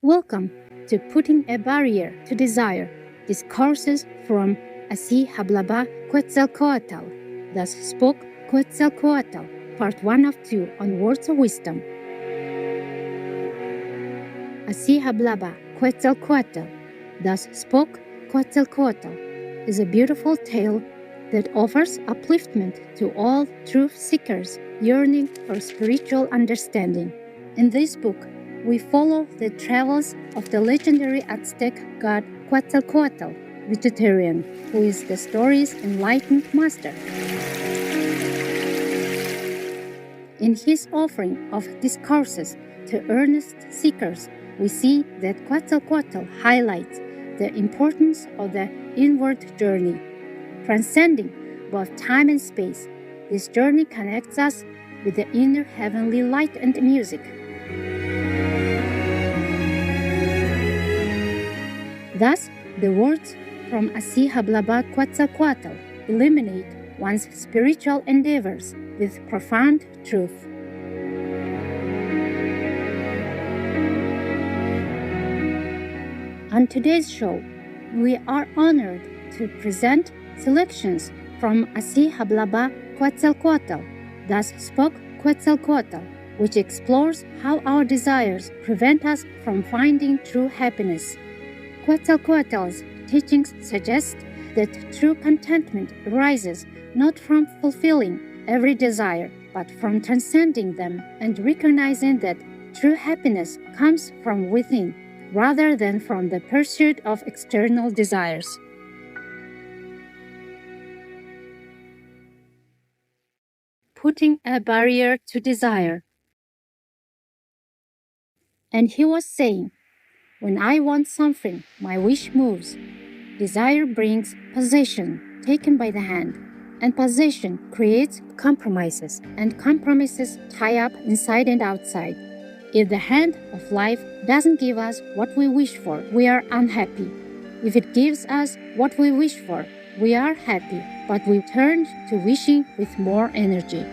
Welcome to Putting a Barrier to Desire, Discourses from Así Hablaba Quetzalcóatl. Thus spoke Quetzalcoatl, Part 1 of 2 on Words of Wisdom. Así Hablaba Quetzalcóatl, Thus spoke Quetzalcoatl, is a beautiful tale that offers upliftment to all truth seekers yearning for spiritual understanding. In this book, we follow the travels of the legendary Aztec god Quetzalcoatl, vegetarian, who is the story's enlightened master. In his offering of discourses to earnest seekers, we see that Quetzalcoatl highlights the importance of the inward journey. Transcending both time and space, this journey connects us with the inner heavenly light and music. Thus, the words from Así Hablaba Quetzalcóatl illuminate one's spiritual endeavors with profound truth. On today's show, we are honored to present selections from Así Hablaba Quetzalcóatl, Thus spoke Quetzalcoatl, which explores how our desires prevent us from finding true happiness. Quetzalcoatl's teachings suggest that true contentment arises not from fulfilling every desire, but from transcending them and recognizing that true happiness comes from within, rather than from the pursuit of external desires. Putting a barrier to desire. And he was saying, when I want something, my wish moves. Desire brings possession, taken by the hand, and possession creates compromises, and compromises tie up inside and outside. If the hand of life doesn't give us what we wish for, we are unhappy. If it gives us what we wish for, we are happy, but we turn to wishing with more energy.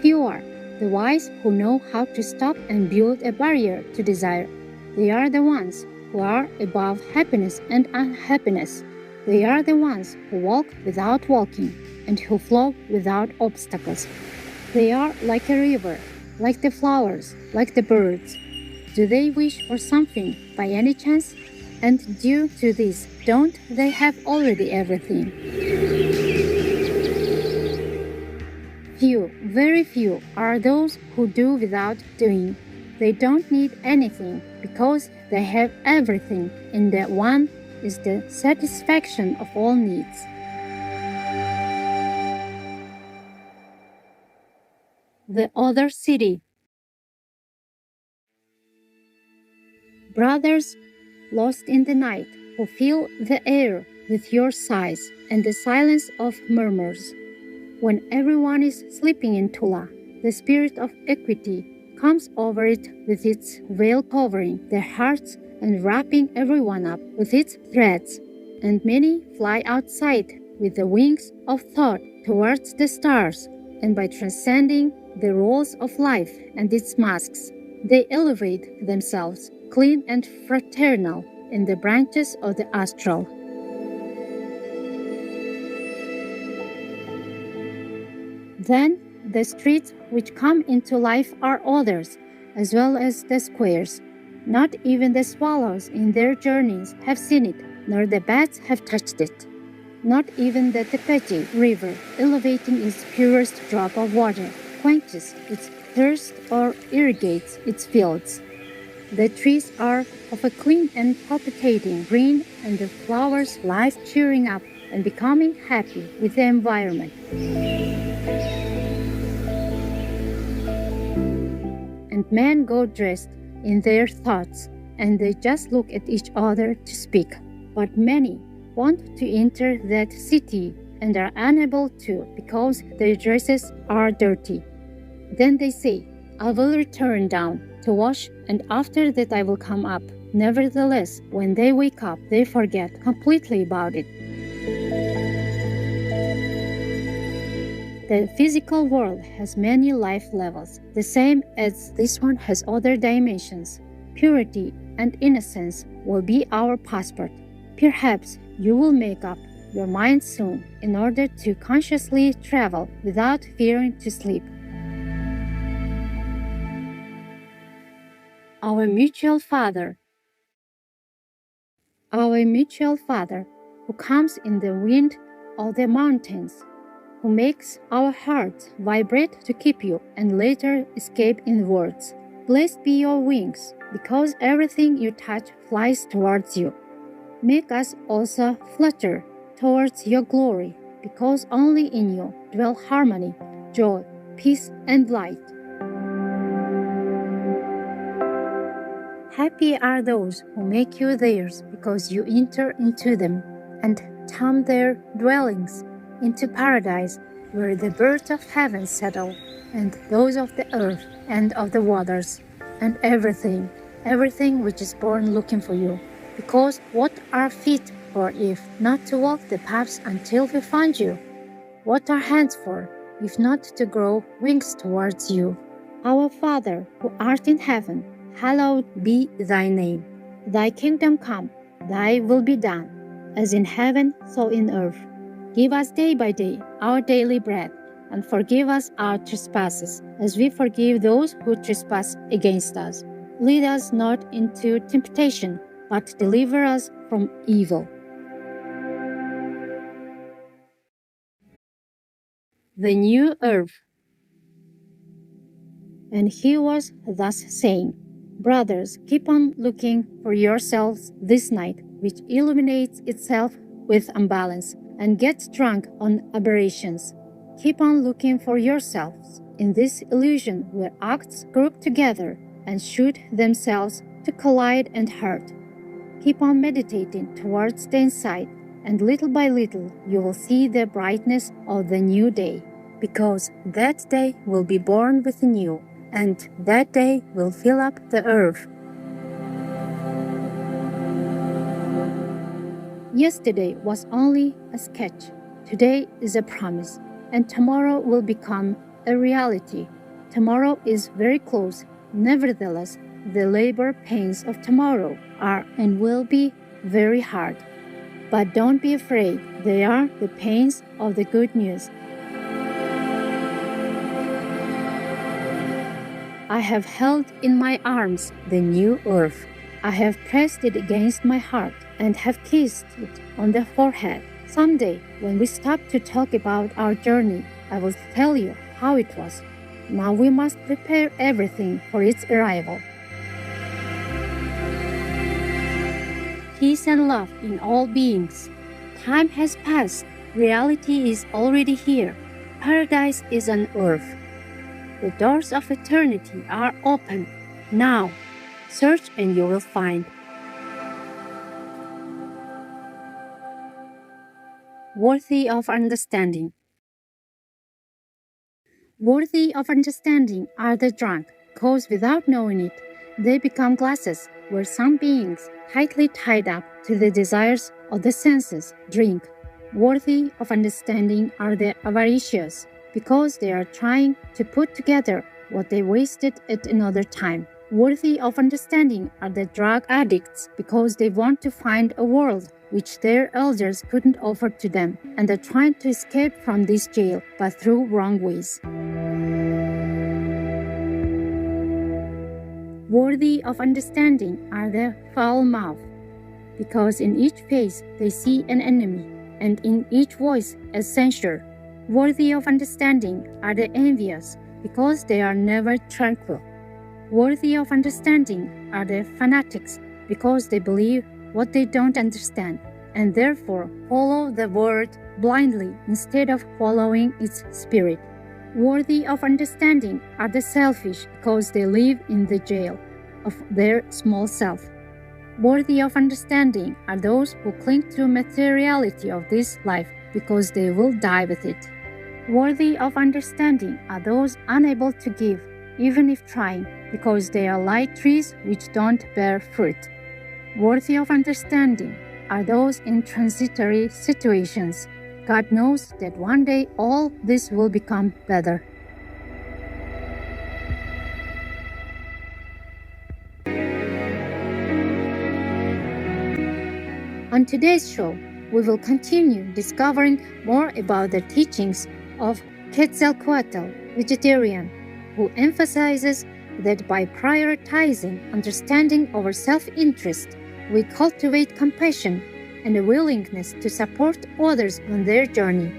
Few are the wise who know how to stop and build a barrier to desire. They are the ones who are above happiness and unhappiness. They are the ones who walk without walking and who flow without obstacles. They are like a river, like the flowers, like the birds. Do they wish for something by any chance? And due to this, don't they have already everything? Few, very few, are those who do without doing. They don't need anything because they have everything, and that one is the satisfaction of all needs. The other city. Brothers, lost in the night, who fill the air with your sighs and the silence of murmurs. When everyone is sleeping in Tula, the spirit of equity comes over it with its veil covering their hearts and wrapping everyone up with its threads. And many fly outside with the wings of thought towards the stars, and by transcending the roles of life and its masks, they elevate themselves, clean and fraternal, in the branches of the astral. Then the streets which come into life are others, as well as the squares. Not even the swallows in their journeys have seen it, nor the bats have touched it. Not even the Tepeji river, elevating its purest drop of water, quenches its thirst or irrigates its fields. The trees are of a clean and palpitating green, and the flowers life cheering up and becoming happy with the environment. And men go dressed in their thoughts, and they just look at each other to speak. But many want to enter that city and are unable to because their dresses are dirty. Then they say, I will return down to wash, and after that I will come up. Nevertheless, when they wake up, they forget completely about it. The physical world has many life levels, the same as this one has other dimensions. Purity and innocence will be our passport. Perhaps you will make up your mind soon in order to consciously travel without fearing to sleep. Our mutual Father. Our mutual Father, who comes in the wind of the mountains, who makes our hearts vibrate to keep you and later escape in words. Blessed be your wings, because everything you touch flies towards you. Make us also flutter towards your glory, because only in you dwell harmony, joy, peace, and light. Happy are those who make you theirs, because you enter into them and turn their dwellings into paradise, where the birds of heaven settle, and those of the earth and of the waters, and everything which is born looking for you. Because what are feet for if not to walk the paths until we find you? What are hands for if not to grow wings towards you? Our Father, who art in heaven, hallowed be thy name. Thy kingdom come, thy will be done, as in heaven, so in earth. Give us day by day our daily bread, and forgive us our trespasses, as we forgive those who trespass against us. Lead us not into temptation, but deliver us from evil. The new earth. And he was thus saying, Brothers, keep on looking for yourselves this night, which illuminates itself with unbalance, and gets drunk on aberrations. Keep on looking for yourselves in this illusion where acts group together and shoot themselves to collide and hurt. Keep on meditating towards the inside, and little by little you will see the brightness of the new day, because that day will be born within you, and that day will fill up the earth. Yesterday was only a sketch. Today is a promise, and tomorrow will become a reality. Tomorrow is very close. Nevertheless, the labor pains of tomorrow are and will be very hard. But don't be afraid. They are the pains of the good news. I have held in my arms the new earth. I have pressed it against my heart and have kissed it on the forehead. Someday, when we stop to talk about our journey, I will tell you how it was. Now we must prepare everything for its arrival. Peace and love in all beings. Time has passed. Reality is already here. Paradise is on earth. The doors of eternity are open. Now, search and you will find. Worthy of understanding. Worthy of understanding are the drunk, because without knowing it, they become glasses where some beings, tightly tied up to the desires of the senses, drink. Worthy of understanding are the avaricious, because they are trying to put together what they wasted at another time. Worthy of understanding are the drug addicts, because they want to find a world which their elders couldn't offer to them, and are trying to escape from this jail, but through wrong ways. Worthy of understanding are the foul-mouthed, because in each face they see an enemy, and in each voice a censure. Worthy of understanding are the envious, because they are never tranquil. Worthy of understanding are the fanatics, because they believe what they don't understand, and therefore follow the word blindly instead of following its spirit. Worthy of understanding are the selfish, because they live in the jail of their small self. Worthy of understanding are those who cling to materiality of this life, because they will die with it. Worthy of understanding are those unable to give, even if trying, because they are like trees which don't bear fruit. Worthy of understanding are those in transitory situations, God knows that one day all this will become better. On today's show, we will continue discovering more about the teachings of Quetzalcóatl, vegetarian, who emphasizes that by prioritizing understanding over self-interest, we cultivate compassion and a willingness to support others on their journey.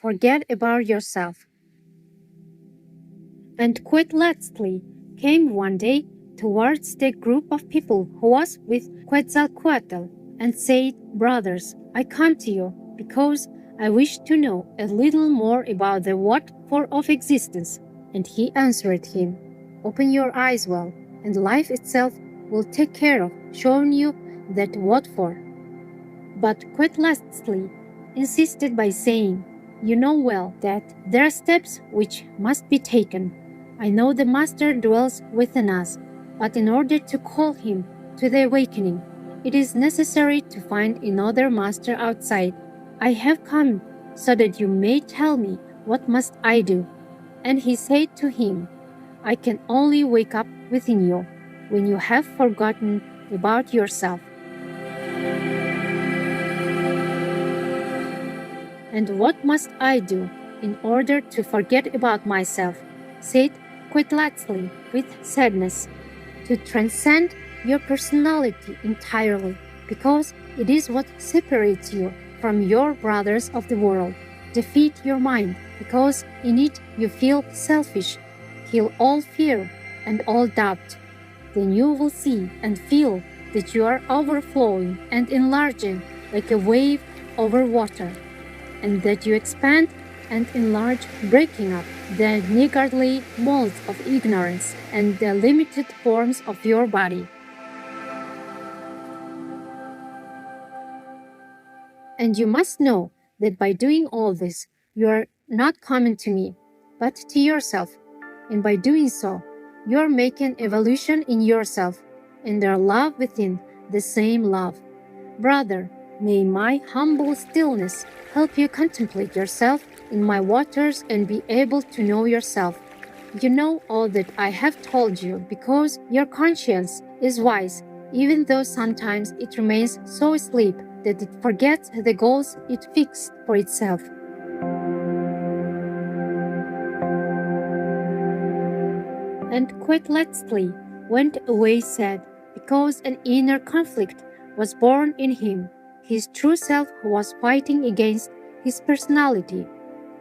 Forget about yourself. And Quetzalcoatl came one day towards the group of people who was with Quetzalcoatl and said, "Brothers, I come to you because I wish to know a little more about the what for of existence." And he answered him, "Open your eyes well, and life itself will take care of showing you that what for." But Quetzalcoatl insisted by saying, "You know well that there are steps which must be taken. I know the Master dwells within us, but in order to call him to the awakening, it is necessary to find another Master outside. I have come so that you may tell me what must I do." And he said to him, "I can only wake up within you when you have forgotten about yourself." "And what must I do in order to forget about myself?" said Quetzalcoatl with sadness. "To transcend your personality entirely, because it is what separates you from your brothers of the world. Defeat your mind, because in it you feel selfish. Kill all fear and all doubt. Then you will see and feel that you are overflowing and enlarging like a wave over water, and that you expand and enlarge, breaking up the niggardly molds of ignorance and the limited forms of your body. And you must know that by doing all this, you are not coming to me, but to yourself. And by doing so, you are making evolution in yourself, and their love within the same love. Brother, may my humble stillness help you contemplate yourself in my waters and be able to know yourself. You know all that I have told you because your conscience is wise, even though sometimes it remains so asleep that it forgets the goals it fixed for itself." And Quetzalcoatl went away sad, because an inner conflict was born in him. His true self was fighting against his personality.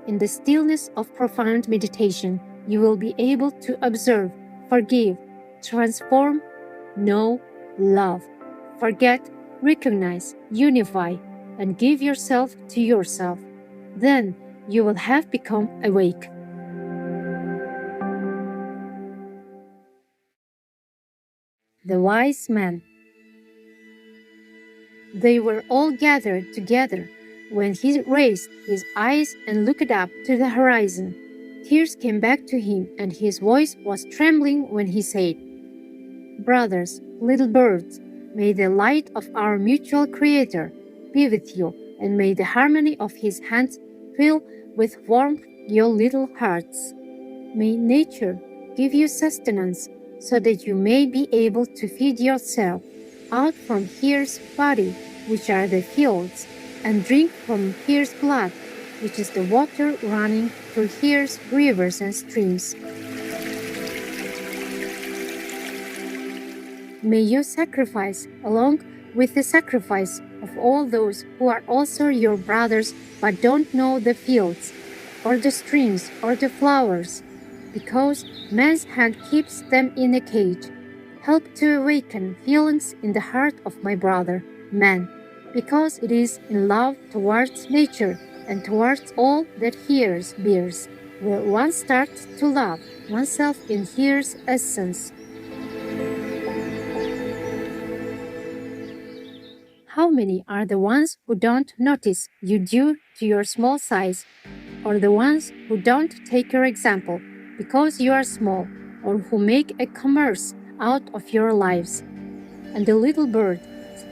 In the stillness of profound meditation, you will be able to observe, forgive, transform, know, love, forget, recognize, unify, and give yourself to yourself. Then you will have become awake. The wise man. They were all gathered together when he raised his eyes and looked up to the horizon. Tears came back to him, and his voice was trembling when he said, "Brothers, little birds, may the light of our mutual Creator be with you, and may the harmony of His hands fill with warmth your little hearts. May nature give you sustenance, so that you may be able to feed yourself out from here's body, which are the fields, and drink from here's blood, which is the water running through here's rivers and streams. May you sacrifice along with the sacrifice of all those who are also your brothers but don't know the fields, or the streams, or the flowers, because man's hand keeps them in a cage. Help to awaken feelings in the heart of my brother, man, because it is in love towards nature and towards all that hears bears, where one starts to love oneself in here's essence. How many are the ones who don't notice you due to your small size, or the ones who don't take your example because you are small, or who make a commerce out of your lives. And the little bird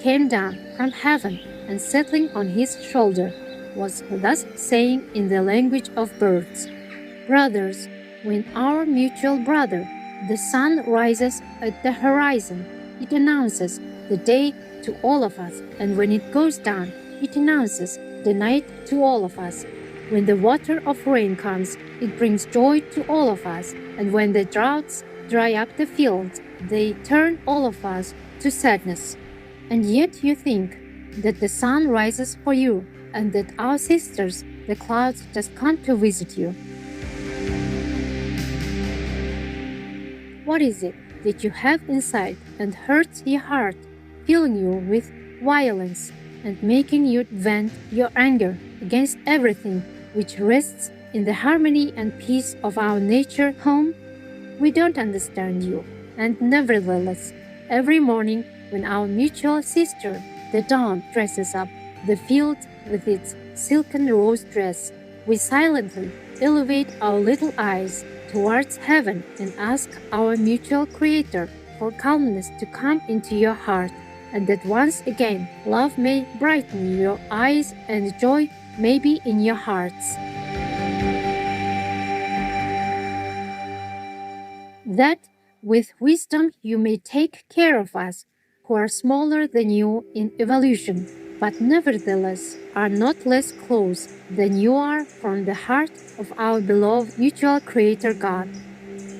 came down from heaven and settling on his shoulder was thus saying in the language of birds, "Brothers, when our mutual brother, the sun, rises at the horizon, it announces the day to all of us, and when it goes down, it announces the night to all of us. When the water of rain comes, it brings joy to all of us, and when the droughts dry up the fields, they turn all of us to sadness. And yet you think that the sun rises for you, and that our sisters, the clouds, just come to visit you. What is it that you have inside and hurts your heart, filling you with violence and making you vent your anger against everything which rests in the harmony and peace of our nature home? We don't understand you, and nevertheless, every morning when our mutual sister, the dawn, dresses up the field with its silken rose dress, we silently elevate our little eyes towards heaven and ask our mutual Creator for calmness to come into your heart, and that once again love may brighten your eyes and joy may be in your hearts. That with wisdom you may take care of us, who are smaller than you in evolution, but nevertheless are not less close than you are from the heart of our beloved mutual Creator God.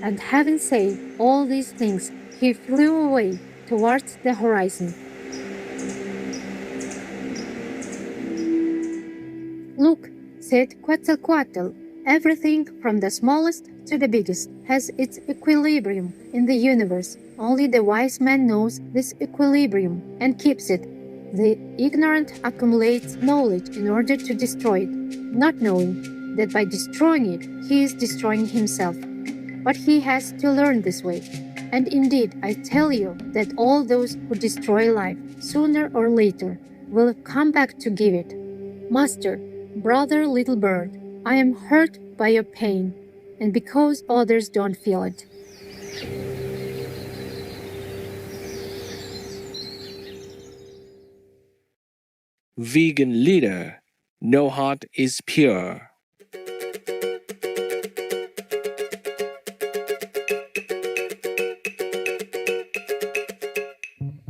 And having said all these things, he flew away towards the horizon. Look, said Quetzalcóatl, everything from the smallest to the biggest has its equilibrium in the universe. Only the wise man knows this equilibrium and keeps it. The ignorant accumulates knowledge in order to destroy it, not knowing that by destroying it, he is destroying himself. But he has to learn this way. And indeed, I tell you that all those who destroy life, sooner or later, will come back to give it. Master, brother little bird, I am hurt by your pain, and because others don't feel it. Vegan leader, no heart is pure.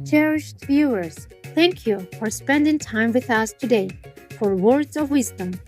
Cherished viewers, thank you for spending time with us today. For words of wisdom,